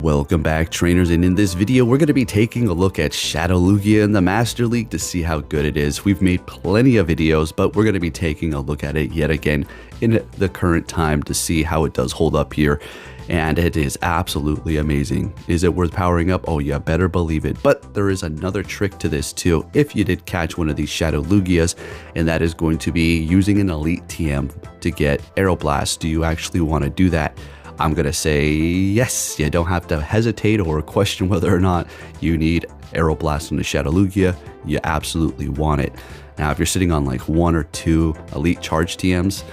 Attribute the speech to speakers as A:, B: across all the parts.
A: Welcome back, trainers, and in this video we're going to be taking a look at Shadow Lugia in the Master League to see how good it is. We've made plenty of videos, but we're going to be taking a look at it yet again in the current time to see how it does hold up here. And it is absolutely amazing. Is it worth powering up? Oh, you better believe it. But there is another trick to this too, if you did catch one of these Shadow Lugias, and that is going to be using an Elite TM to get Aeroblast. Do you actually want to do that? I'm going to say yes. You don't have to hesitate or question whether or not you need Aeroblast on the Shadow Lugia. You absolutely want it. Now, if you're sitting on like 1 or 2 Elite Charge TMs,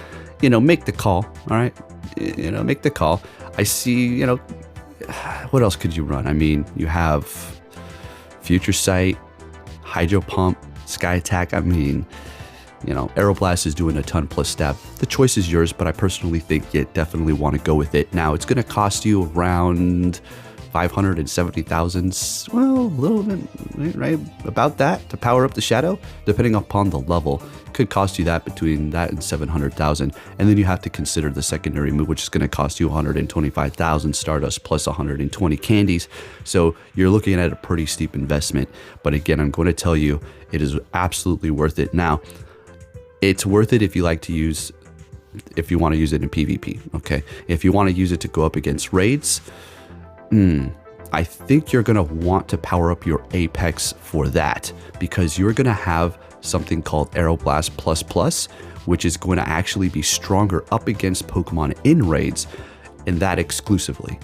A: make the call, all right? Make the call. I see, what else could you run? I mean, you have Future Sight, Hydro Pump, Sky Attack. I mean, Aeroblast is doing a ton plus stab. The choice is yours, but I personally think you definitely want to go with it. Now, it's going to cost you around 570,000, well, a little bit, right? About that to power up the Shadow, depending upon the level. Could cost you that between that and 700,000. And then you have to consider the secondary move, which is going to cost you 125,000 Stardust plus 120 candies. So you're looking at a pretty steep investment. But again, I'm going to tell you, it is absolutely worth it. Now, it's worth it if you want to use it in PvP, okay? If you want to use it to go up against raids, I think you're going to want to power up your Apex for that, because you're going to have something called Aeroblast Plus, which is going to actually be stronger up against Pokemon in raids, and that exclusively.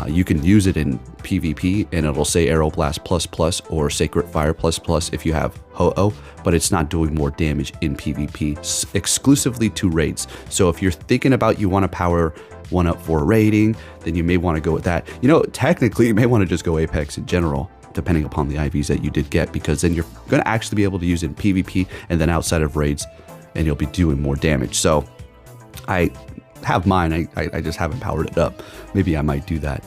A: You can use it in PvP and it'll say Aeroblast Plus or Sacred Fire Plus if you have Ho-Oh, but it's not doing more damage in PvP exclusively to raids. So if you're thinking about you want to power one up for raiding, then you may want to go with that. Technically you may want to just go Apex in general, depending upon the IVs that you did get, because then you're going to actually be able to use it in PvP and then outside of raids, and you'll be doing more damage. So I have mine, I just haven't powered it up. Maybe I might do that.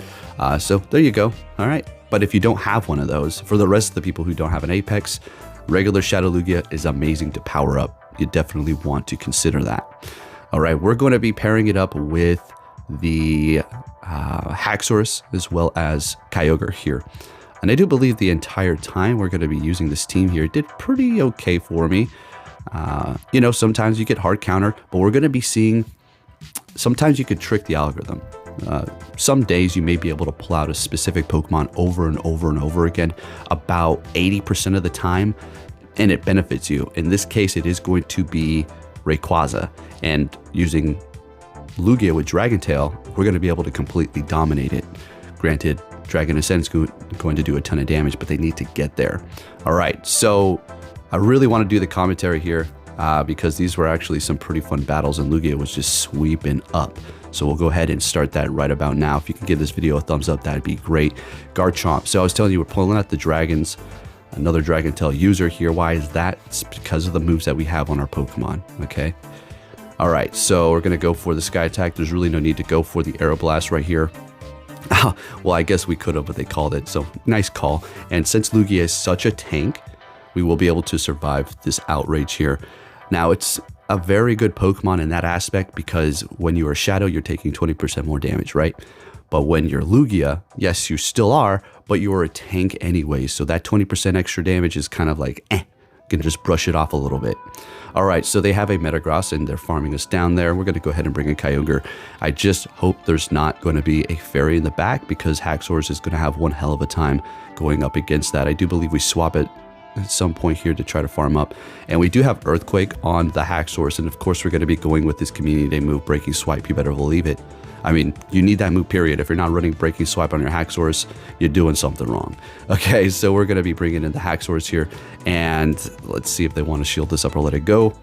A: So there you go. All right. But if you don't have one of those, for the rest of the people who don't have an Apex, regular Shadow Lugia is amazing to power up. You definitely want to consider that. All right. We're going to be pairing it up with the Haxorus as well as Kyogre here. And I do believe the entire time we're going to be using this team here, it did pretty okay for me. Sometimes you get hard countered, but we're going to be seeing, sometimes you could trick the algorithm. Some days you may be able to pull out a specific Pokemon over and over and over again, about 80% of the time, and it benefits you. In this case, it is going to be Rayquaza, and using Lugia with Dragon Tail, we're going to be able to completely dominate it. Granted, Dragon Ascend's going to do a ton of damage, but they need to get there. All right, so I really want to do the commentary here because these were actually some pretty fun battles, and Lugia was just sweeping up. So we'll go ahead and start that right about now. If you can give this video a thumbs up, that'd be great. Garchomp. So I was telling you, we're pulling out the dragons. Another Dragon Tail user here. Why is that? It's because of the moves that we have on our Pokemon, okay? All right, so we're going to go for the Sky Attack. There's really no need to go for the Aeroblast right here. Well, I guess we could have, but they called it, so nice call. And since Lugia is such a tank, we will be able to survive this outrage here. Now, it's a very good Pokemon in that aspect, because when you are Shadow, you're taking 20% more damage, right? But when you're Lugia, yes, you still are, but you're a tank anyway, so that 20% extra damage is kind of like, can just brush it off a little bit. All right, so they have a Metagross and they're farming us down there. We're going to go ahead and bring in Kyogre. I just hope there's not going to be a fairy in the back, because Haxorus is going to have one hell of a time going up against that. I do believe we swap it at some point here to try to farm up. And we do have Earthquake on the Haxorus, and of course we're going to be going with this Community Day move, Breaking Swipe. You better believe it. I mean, you need that move, period. If you're not running Breaking Swipe on your Haxorus, you're doing something wrong. Okay, so we're going to be bringing in the Haxorus here, and let's see if they want to shield this up or let it go.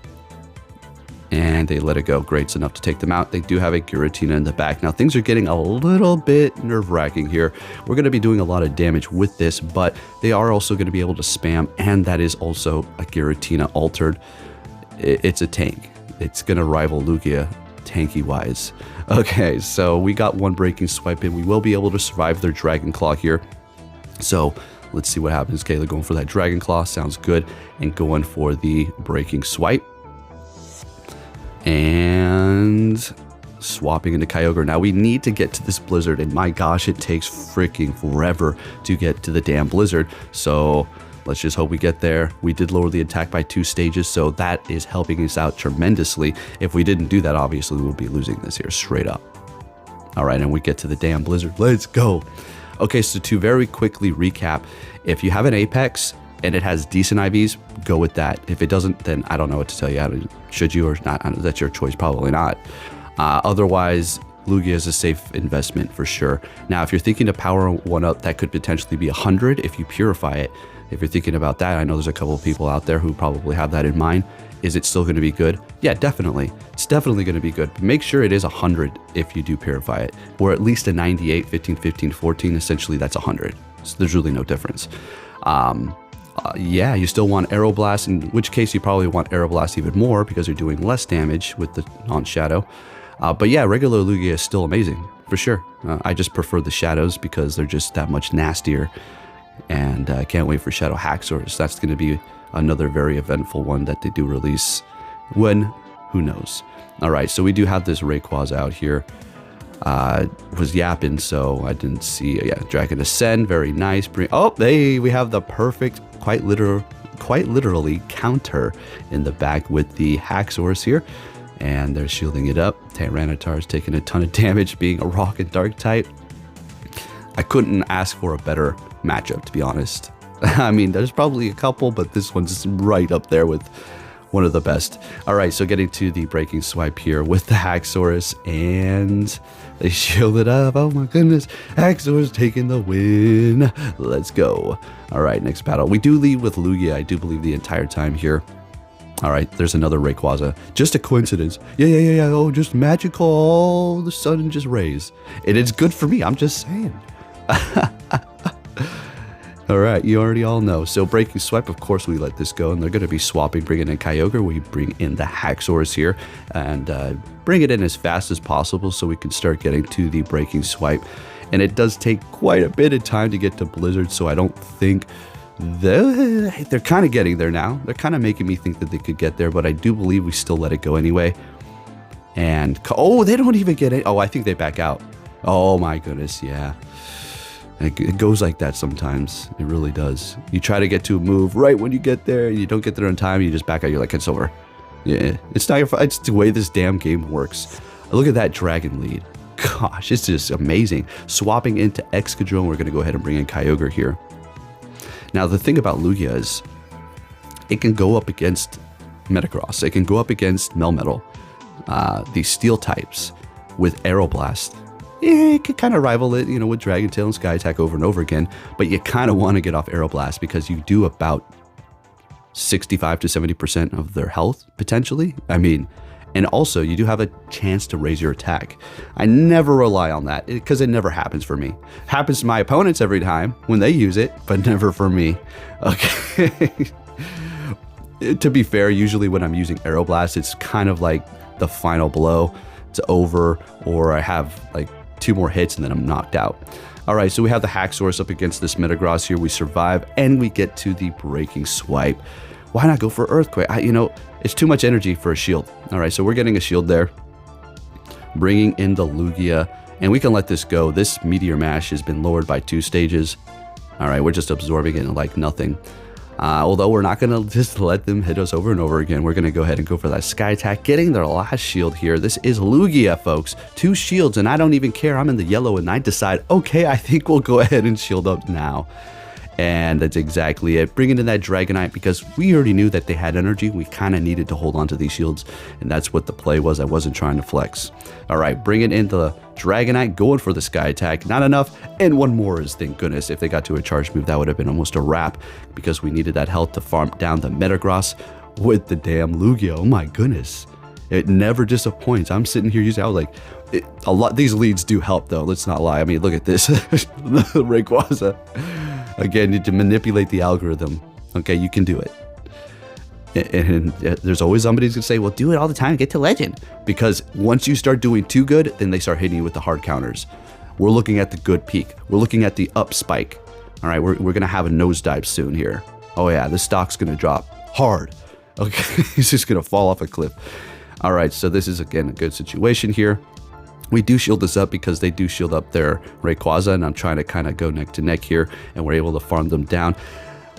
A: And they let it go. Great, it's enough to take them out. They do have a Giratina in the back. Now, things are getting a little bit nerve-wracking here. We're going to be doing a lot of damage with this, but they are also going to be able to spam, and that is also a Giratina altered. It's a tank. It's going to rival Lugia tanky-wise. Okay, so we got one Breaking Swipe in. We will be able to survive their Dragon Claw here. So let's see what happens. Kayla going for that Dragon Claw. Sounds good. And going for the Breaking Swipe. And swapping into Kyogre. Now we need to get to this blizzard, and my gosh, it takes freaking forever to get to the damn blizzard. So let's just hope we get there. We did lower the attack by 2 stages, so that is helping us out tremendously. If we didn't do that, obviously we'll be losing this here straight up. All right, and we get to the damn blizzard. Let's go. Okay, so to very quickly recap, if you have an Apex and it has decent IVs, go with that. If it doesn't, then I don't know what to tell you. Should you or not? That's your choice, probably not. Otherwise, Lugia is a safe investment for sure. Now, if you're thinking to power one up, that could potentially be 100 if you purify it. If you're thinking about that, I know there's a couple of people out there who probably have that in mind. Is it still going to be good? Yeah, definitely. It's definitely going to be good. But make sure it is 100 if you do purify it, or at least a 98, 15, 15, 14. Essentially, that's 100. So there's really no difference. Yeah, you still want Aeroblast, in which case you probably want Aeroblast even more because you're doing less damage with the non-shadow. But yeah, regular Lugia is still amazing, for sure. I just prefer the shadows because they're just that much nastier. And I can't wait for Shadow Haxorus. That's going to be another very eventful one that they do release. When? Who knows? All right, so we do have this Rayquaza out here. Was yapping, so I didn't see. Yeah, Dragon Ascend, very nice. Oh, hey, we have the perfect, quite literally counter in the back with the Haxorus here. And they're shielding it up. Tyranitar's taking a ton of damage, being a rock and dark type. I couldn't ask for a better matchup, to be honest. I mean, there's probably a couple, but this one's right up there with one of the best. All right, so getting to the breaking swipe here with the Haxorus, and they shield it up. Oh my goodness, Haxorus taking the win. Let's go. All right, next battle. We do lead with Lugia, I do believe, the entire time here. All right, there's another Rayquaza. Just a coincidence. Yeah. Oh, just magical. All of a sudden, just rays. It is good for me. I'm just saying. All right, you already all know. So breaking swipe, of course, we let this go, and they're going to be swapping, bringing in Kyogre. We bring in the Haxorus here, and bring it in as fast as possible so we can start getting to the breaking swipe. And it does take quite a bit of time to get to Blizzard, so I don't think they're kind of getting there now. They're kind of making me think that they could get there, but I do believe we still let it go anyway. And, oh, they don't even get it. Oh, I think they back out. Oh my goodness, yeah. It goes like that sometimes. It really does. You try to get to a move right when you get there, and you don't get there on time, you just back out, you're like, it's over. Yeah, it's not your fault. It's the way this damn game works. Look at that dragon lead. Gosh, it's just amazing. Swapping into Excadrill, we're going to go ahead and bring in Kyogre here. Now, the thing about Lugia is it can go up against Metagross. It can go up against Melmetal, the Steel types with Aeroblast. Yeah, it could kind of rival it, you know, with Dragon Tail and Sky Attack over and over again, but you kind of want to get off Aeroblast because you do about 65 to 70% of their health, potentially. I mean, and also you do have a chance to raise your attack. I never rely on that because it never happens for me. Happens to my opponents every time when they use it, but never for me. Okay. To be fair, usually when I'm using Aeroblast, it's kind of like the final blow. It's over, or I have like 2 more hits and then I'm knocked out. All right, so we have the Haxorus up against this Metagross here. We survive and we get to the breaking swipe. Why not go for Earthquake? You know, it's too much energy for a shield. All right, so we're getting a shield there. Bringing in the Lugia, and we can let this go. This Meteor Mash has been lowered by 2 stages. All right, we're just absorbing it like nothing. Although we're not going to just let them hit us over and over again. We're going to go ahead and go for that Sky Attack, getting their last shield here. This is Lugia, folks. 2 shields, and I don't even care. I'm in the yellow, and I decide, okay, I think we'll go ahead and shield up now. And that's exactly it. Bringing in that Dragonite because we already knew that they had energy. We kind of needed to hold on to these shields, and that's what the play was. I wasn't trying to flex. All right, bringing in the Dragonite, going for the Sky Attack. Not enough, and one more is, thank goodness. If they got to a charge move, that would have been almost a wrap because we needed that health to farm down the Metagross with the damn Lugia. Oh my goodness. It never disappoints. I'm sitting here using, I was like, a lot. These leads do help though. Let's not lie. I mean, look at this. The Rayquaza. Again, you need to manipulate the algorithm. Okay, you can do it. And there's always somebody who's gonna say, well, do it all the time, get to legend. Because once you start doing too good, then they start hitting you with the hard counters. We're looking at the good peak. We're looking at the up spike. All right, we're gonna have a nosedive soon here. Oh yeah, the stock's gonna drop hard. Okay, he's just gonna fall off a cliff. All right, so this is, again, a good situation here. We do shield this up because they do shield up their Rayquaza, and I'm trying to kind of go neck to neck here, and we're able to farm them down.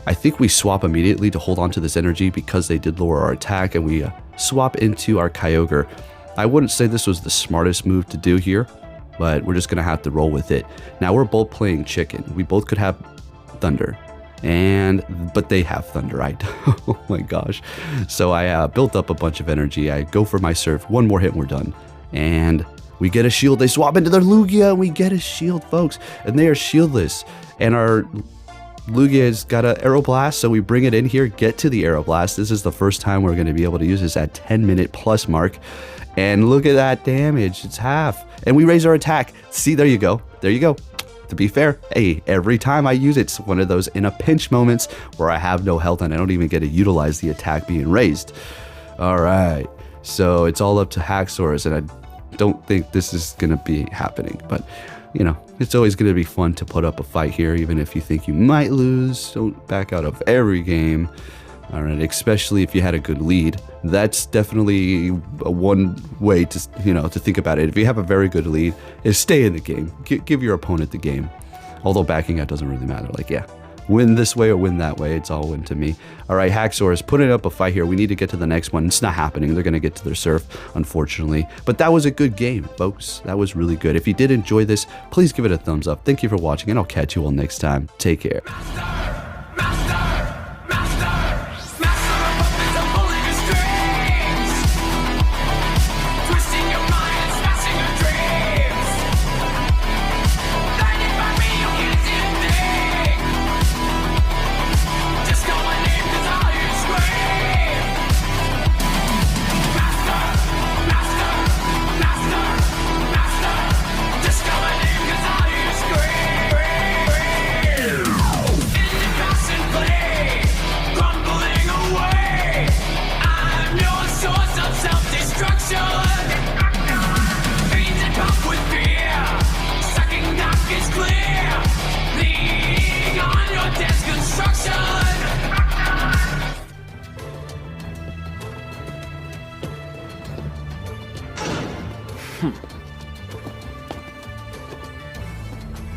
A: I think we swap immediately to hold on to this energy because they did lower our attack, and we swap into our Kyogre. I wouldn't say this was the smartest move to do here, but we're just going to have to roll with it. Now we're both playing chicken. We both could have Thunder, but they have Thunder. Oh my gosh. So I built up a bunch of energy. I go for my Surf. One more hit and we're done. And we get a shield. They swap into their Lugia and we get a shield, folks. And they are shieldless. And our Lugia's got an Aeroblast, so we bring it in here, get to the Aeroblast. This is the first time we're going to be able to use this at 10-minute plus mark. And look at that damage. It's half. And we raise our attack. See, there you go. There you go. To be fair, hey, every time I use it, it's one of those in a pinch moments where I have no health and I don't even get to utilize the attack being raised. All right. So it's all up to Haxorus, and I don't think this is going to be happening. But, you know, it's always going to be fun to put up a fight here, even if you think you might lose. Don't back out of every game. All right, especially if you had a good lead. That's definitely one way to, to think about it. If you have a very good lead, is stay in the game. Give your opponent the game. Although backing out doesn't really matter. Like, yeah, win this way or win that way. It's all win to me. All right, Haxorus, putting up a fight here. We need to get to the next one. It's not happening. They're going to get to their Surf, unfortunately. But that was a good game, folks. That was really good. If you did enjoy this, please give it a thumbs up. Thank you for watching, and I'll catch you all next time. Take care.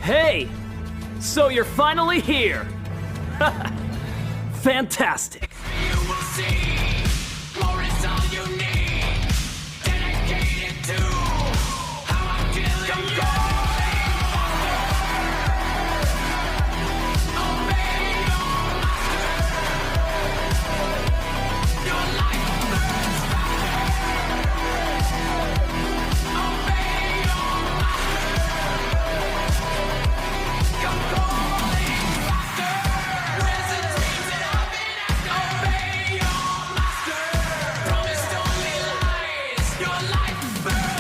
B: Hey! So you're finally here! Fantastic! You will see, more is all you need. Dedicated to how I'm killing you. Obey your master. Your life burns faster. Obey your come crawling faster. Wizard dreams that I've been after. Obey your master. Promised only lies. Your life burns.